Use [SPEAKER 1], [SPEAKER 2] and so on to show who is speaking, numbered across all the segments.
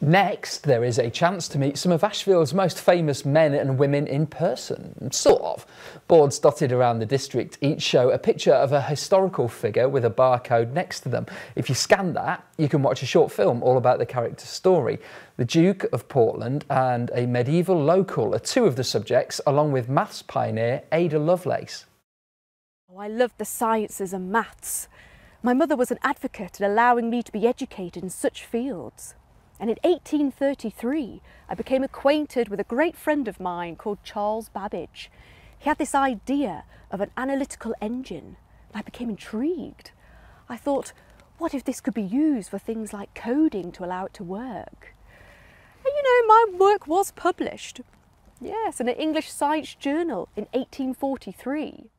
[SPEAKER 1] Next, there is a chance to meet some of Ashfield's most famous men and women in person. Sort of. Boards dotted around the district each show a picture of a historical figure with a barcode next to them. If you scan that, you can watch a short film all about the character's story. The Duke of Portland and a medieval local are two of the subjects, along with maths pioneer Ada Lovelace.
[SPEAKER 2] Oh, I loved the sciences and maths. My mother was an advocate in allowing me to be educated in such fields. And in 1833, I became acquainted with a great friend of mine called Charles Babbage. He had this idea of an analytical engine, and I became intrigued. I thought, what if this could be used for things like coding to allow it to work? And you know, my work was published. Yes, in an English science journal in 1843.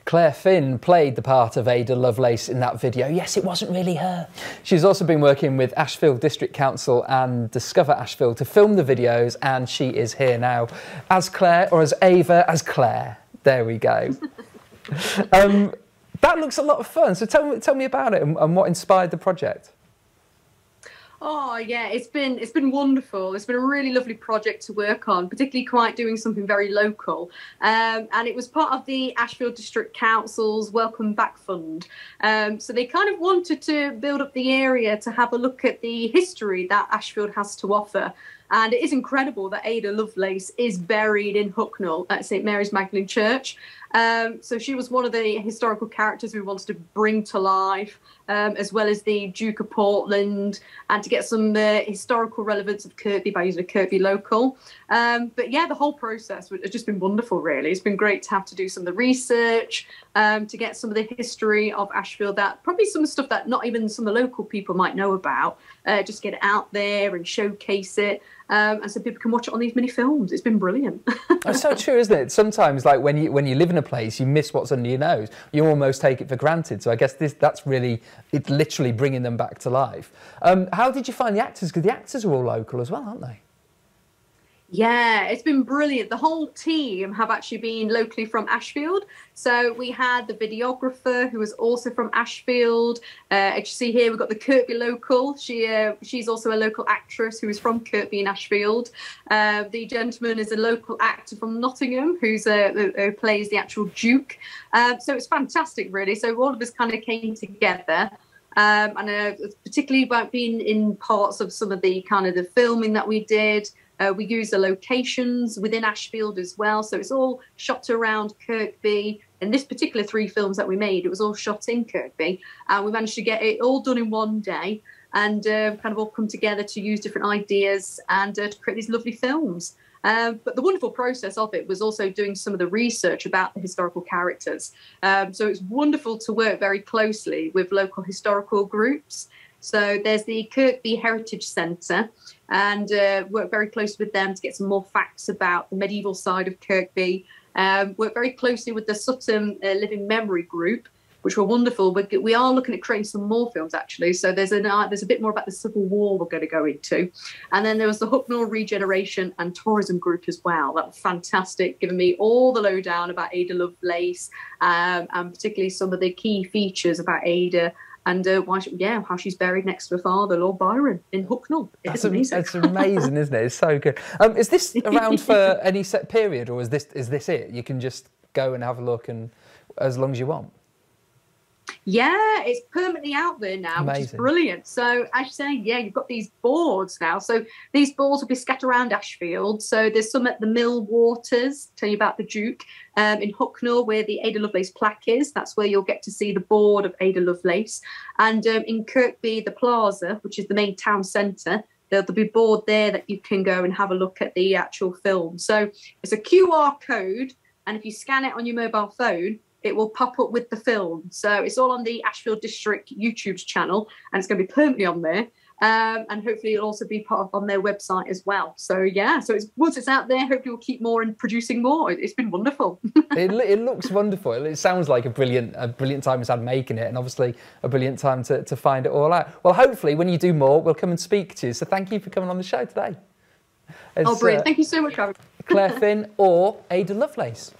[SPEAKER 1] Claire Finn played the part of Ada Lovelace in that video. Yes, it wasn't really her. She's also been working with Ashfield District Council and Discover Ashfield to film the videos, and she is here now as Claire, or as Ava, as Claire. There we go. That looks a lot of fun. So tell me about it and what inspired the project.
[SPEAKER 3] Oh yeah, it's been wonderful. It's been a really lovely project to work on, particularly quite doing something very local. And it was part of the Ashfield District Council's Welcome Back Fund. So they kind of wanted to build up the area to have a look at the history that Ashfield has to offer. And it is incredible that Ada Lovelace is buried in Hucknall at St Mary's Magdalene Church. So she was one of the historical characters we wanted to bring to life, as well as the Duke of Portland, and to get some historical relevance of Kirkby by using a Kirkby local. But yeah, the whole process has just been wonderful, really. It's been great to have to do some of the research, to get some of the history of Ashfield, that probably some stuff that not even some of the local people might know about, just get it out there and showcase it. And so people can watch it on these mini films. It's been brilliant.
[SPEAKER 1] It's so true, isn't it? Sometimes, like when you live in a place, you miss what's under your nose. You almost take it for granted. So I guess that's really, it's literally bringing them back to life. How did you find the actors? Because the actors are all local as well, aren't they?
[SPEAKER 3] Yeah, it's been brilliant. The whole team have actually been locally from Ashfield. So we had the videographer who was also from Ashfield. As you see here, we've got the Kirkby local. She's also a local actress who is from Kirkby in Ashfield. The gentleman is a local actor from Nottingham who plays the actual Duke. So it's fantastic, really. So all of us kind of came together. And particularly about being in parts of some of the kind of the filming that we did. We use the locations within Ashfield as well. So it's all shot around Kirkby. And this particular 3 films that we made, it was all shot in Kirkby. And we managed to get it all done in one day and kind of all come together to use different ideas and to create these lovely films. But the wonderful process of it was also doing some of the research about the historical characters. So it's wonderful to work very closely with local historical groups. So there's the Kirkby Heritage Centre, and work very closely with them to get some more facts about the medieval side of Kirkby. Work very closely with the Sutton Living Memory Group, which were wonderful. We are looking at creating some more films, actually. So there's a bit more about the Civil War we're going to go into. And then there was the Hucknall Regeneration and Tourism Group as well. That was fantastic, giving me all the lowdown about Ada Lovelace, and particularly some of the key features about Ada. And how she's buried next to her father, Lord Byron, in Hucknall. It's amazing.
[SPEAKER 1] It's amazing, isn't it? It's so good. Is this around for any set period, or is this it? You can just go and have a look, and as long as you want.
[SPEAKER 3] Yeah, it's permanently out there now,
[SPEAKER 1] Amazing.
[SPEAKER 3] Which is brilliant. So as you say, yeah, you've got these boards now. So these boards will be scattered around Ashfield. So there's some at the Mill Waters, tell you about the Duke, in Hucknall, where the Ada Lovelace plaque is. That's where you'll get to see the board of Ada Lovelace. And in Kirkby, the Plaza, which is the main town centre, there'll be a board there that you can go and have a look at the actual film. So it's a QR code, and if you scan it on your mobile phone, it will pop up with the film. So it's all on the Ashfield District YouTube channel, and it's going to be permanently on there. And hopefully it'll also be part of on their website as well. So yeah, so once it's out there, hopefully we'll keep more and producing more. It's been wonderful.
[SPEAKER 1] It looks wonderful. It sounds like a brilliant time it's had making it, and obviously a brilliant time to find it all out. Well, hopefully when you do more, we'll come and speak to you. So thank you for coming on the show today.
[SPEAKER 3] Brilliant. Thank you so much, Robert.
[SPEAKER 1] Claire Finn or Ada Lovelace.